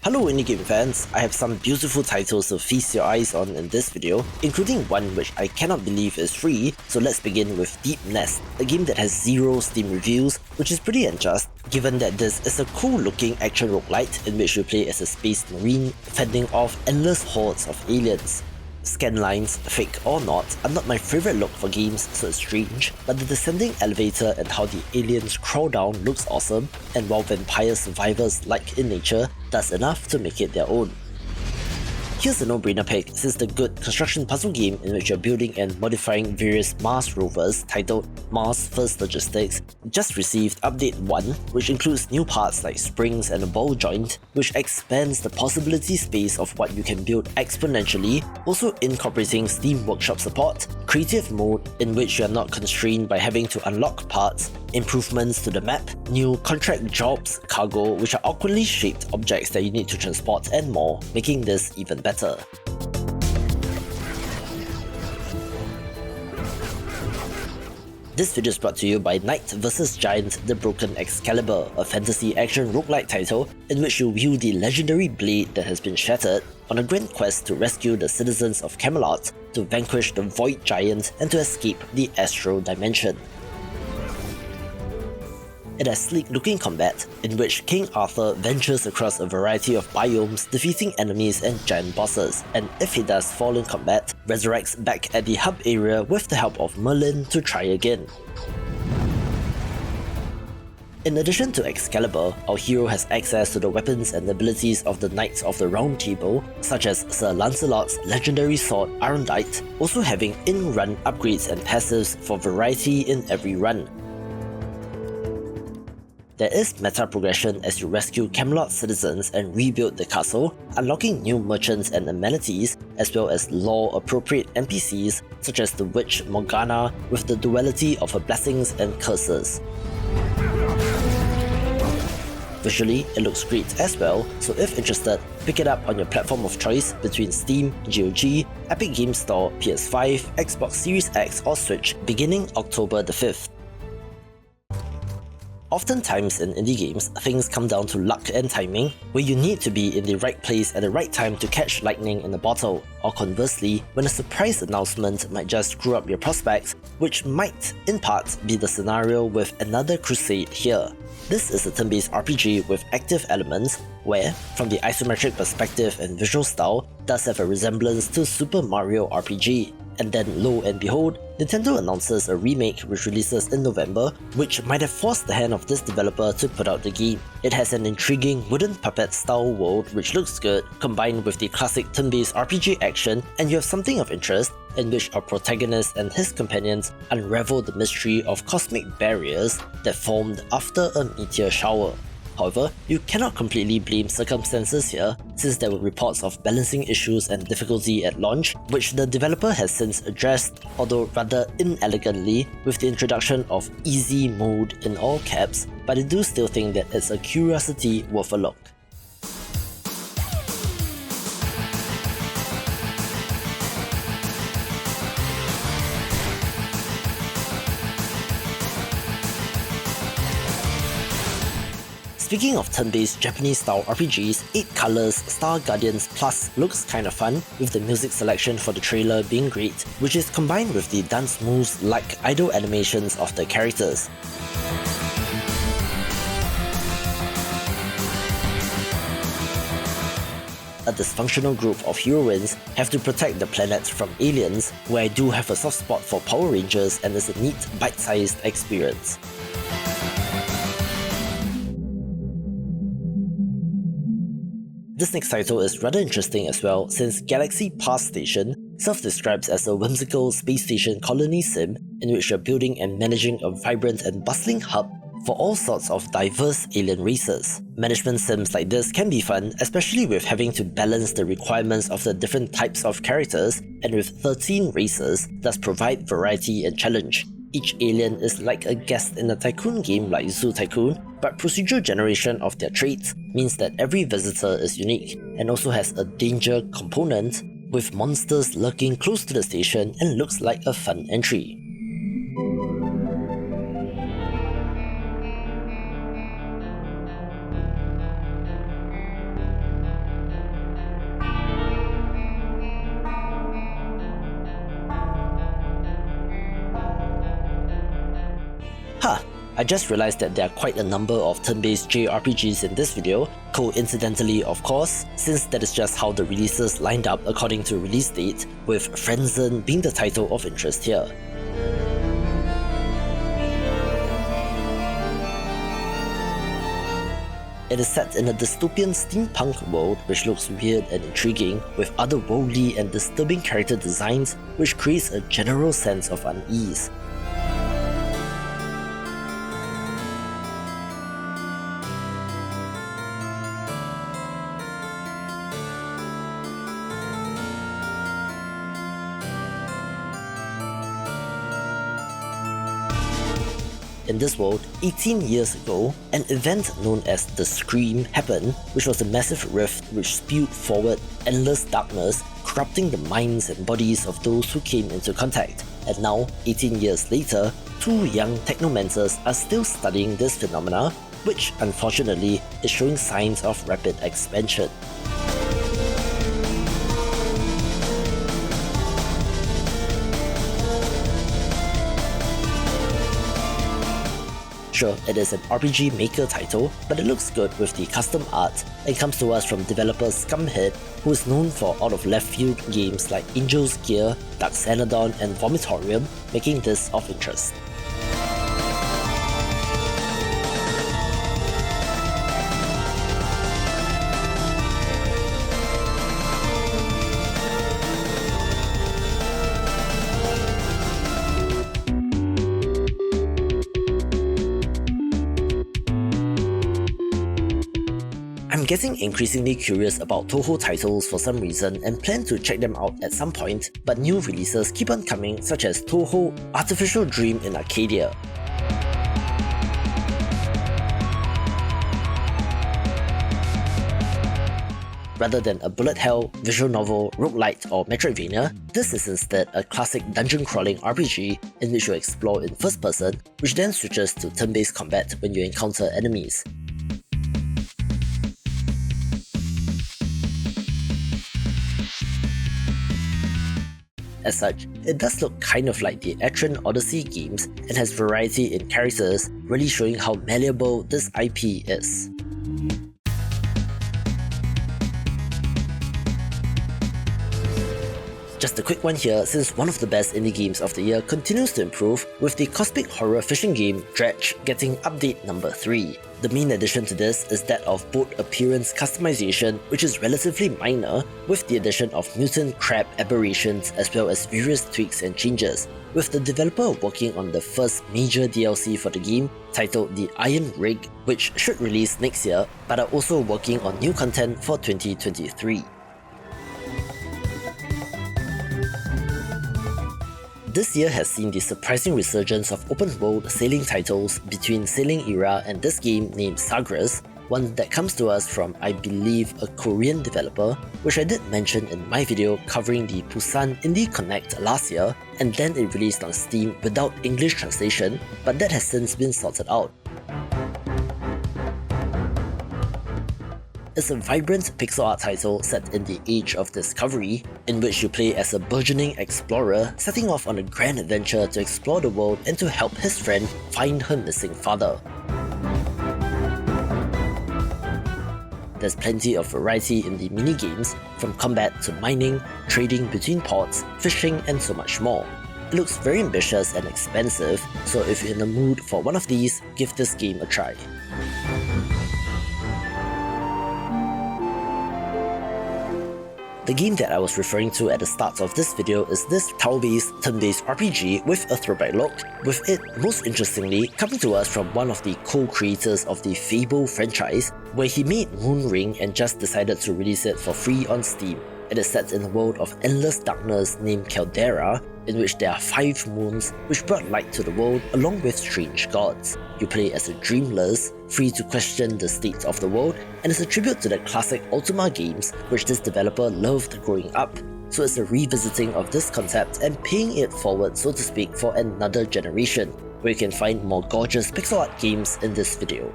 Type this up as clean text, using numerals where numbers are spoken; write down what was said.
Hello indie game fans, I have some beautiful titles to feast your eyes on in this video, including one which I cannot believe is free, so let's begin with Deep Nest, a game that has 0 Steam reviews, which is pretty unjust, given that this is a cool looking action roguelite in which you play as a space marine, fending off endless hordes of aliens. Scanlines, fake or not, are not my favourite look for games, so it's strange, but the descending elevator and how the aliens crawl down looks awesome, and while vampire survivors like in nature, does enough to make it their own. Here's a no-brainer pick since the good construction puzzle game in which you're building and modifying various Mars rovers titled Mars First Logistics just received Update 1, which includes new parts like springs and a ball joint, which expands the possibility space of what you can build exponentially, also incorporating Steam Workshop support, creative mode in which you are not constrained by having to unlock parts, improvements to the map, new contract jobs, cargo which are awkwardly shaped objects that you need to transport and more, making this even better. This video is brought to you by Knight vs Giant The Broken Excalibur, a fantasy action roguelike title in which you wield the legendary blade that has been shattered on a grand quest to rescue the citizens of Camelot, to vanquish the Void Giant and to escape the Astral Dimension. It has sleek-looking combat, in which King Arthur ventures across a variety of biomes, defeating enemies and giant bosses, and if he does fall in combat, resurrects back at the hub area with the help of Merlin to try again. In addition to Excalibur, our hero has access to the weapons and abilities of the Knights of the Round Table, such as Sir Lancelot's legendary sword Arundite, also having in-run upgrades and passives for variety in every run. There is meta progression as you rescue Camelot citizens and rebuild the castle, unlocking new merchants and amenities, as well as lore-appropriate NPCs such as the witch Morgana with the duality of her blessings and curses. Visually, it looks great as well, so if interested, pick it up on your platform of choice between Steam, GOG, Epic Games Store, PS5, Xbox Series X or Switch beginning October the 5th. Oftentimes in indie games, things come down to luck and timing, where you need to be in the right place at the right time to catch lightning in a bottle, or conversely, when a surprise announcement might just screw up your prospects, which might, in part, be the scenario with Another Crusade here. This is a turn-based RPG with active elements, where, from the isometric perspective and visual style, does have a resemblance to Super Mario RPG. And then, lo and behold, Nintendo announces a remake which releases in November, which might have forced the hand of this developer to put out the game. It has an intriguing wooden puppet style world which looks good, combined with the classic turn-based RPG action, and you have something of interest in which our protagonist and his companions unravel the mystery of cosmic barriers that formed after a meteor shower. However, you cannot completely blame circumstances here, since there were reports of balancing issues and difficulty at launch, which the developer has since addressed, although rather inelegantly, with the introduction of easy mode in all caps, but I do still think that it's a curiosity worth a look. Speaking of turn-based Japanese-style RPGs, 8 Colors Star Guardians Plus looks kinda fun, with the music selection for the trailer being great, which is combined with the dance moves like idol animations of the characters. A dysfunctional group of heroines have to protect the planet from aliens, where I do have a soft spot for Power Rangers and it's a neat, bite-sized experience. This next title is rather interesting as well, since Galaxy Pass Station self-describes as a whimsical space station colony sim in which you're building and managing a vibrant and bustling hub for all sorts of diverse alien races. Management sims like this can be fun, especially with having to balance the requirements of the different types of characters, and with 13 races, does provide variety and challenge. Each alien is like a guest in a tycoon game like Zoo Tycoon, but procedural generation of their traits means that every visitor is unique, and also has a danger component, with monsters lurking close to the station and looks like a fun entry. I just realized that there are quite a number of turn-based JRPGs in this video, coincidentally of course, since that is just how the releases lined up according to release date, with Franzen being the title of interest here. It is set in a dystopian steampunk world which looks weird and intriguing, with otherworldly and disturbing character designs which creates a general sense of unease. In this world, 18 years ago, an event known as the Scream happened, which was a massive rift which spewed forward endless darkness, corrupting the minds and bodies of those who came into contact. And now, 18 years later, two young technomancers are still studying this phenomena, which unfortunately is showing signs of rapid expansion. Sure, it is an RPG Maker title, but it looks good with the custom art and comes to us from developer Scumhead, who is known for out-of-left-field games like Angel's Gear, Dark Xanadon and Vomitorium, making this of interest. I'm getting increasingly curious about Touhou titles for some reason and plan to check them out at some point, but new releases keep on coming, such as Touhou Artificial Dream in Arcadia. Rather than a bullet hell, visual novel, roguelite or Metroidvania, this is instead a classic dungeon crawling RPG in which you explore in first person, which then switches to turn-based combat when you encounter enemies. As such, it does look kind of like the Atron Odyssey games and has variety in characters, really showing how malleable this IP is. Just a quick one here, since one of the best indie games of the year continues to improve, with the cosmic horror fishing game Dredge getting update number 3. The main addition to this is that of boat appearance customization, which is relatively minor, with the addition of mutant crab aberrations as well as various tweaks and changes, with the developer working on the first major DLC for the game, titled The Iron Rig, which should release next year, but are also working on new content for 2023. This year has seen the surprising resurgence of open-world sailing titles between Sailing Era and this game named Sagres, one that comes to us from, I believe, a Korean developer, which I did mention in my video covering the Busan Indie Connect last year, and then it released on Steam without English translation, but that has since been sorted out. It's a vibrant pixel art title set in the Age of Discovery, in which you play as a burgeoning explorer setting off on a grand adventure to explore the world and to help his friend find her missing father. There's plenty of variety in the mini-games, from combat to mining, trading between ports, fishing and so much more. It looks very ambitious and expensive, so if you're in the mood for one of these, give this game a try. The game that I was referring to at the start of this video is this tile-based, turn-based RPG with a throwback look, with it, most interestingly, coming to us from one of the co-creators of the Fable franchise, where he made Moon Ring and just decided to release it for free on Steam. It is set in a world of endless darkness named Caldera, in which there are 5 moons which brought light to the world along with strange gods. You play as a dreamless, free to question the state of the world, and it's a tribute to the classic Ultima games which this developer loved growing up. So it's a revisiting of this concept and paying it forward, so to speak, for another generation, where you can find more gorgeous pixel art games in this video.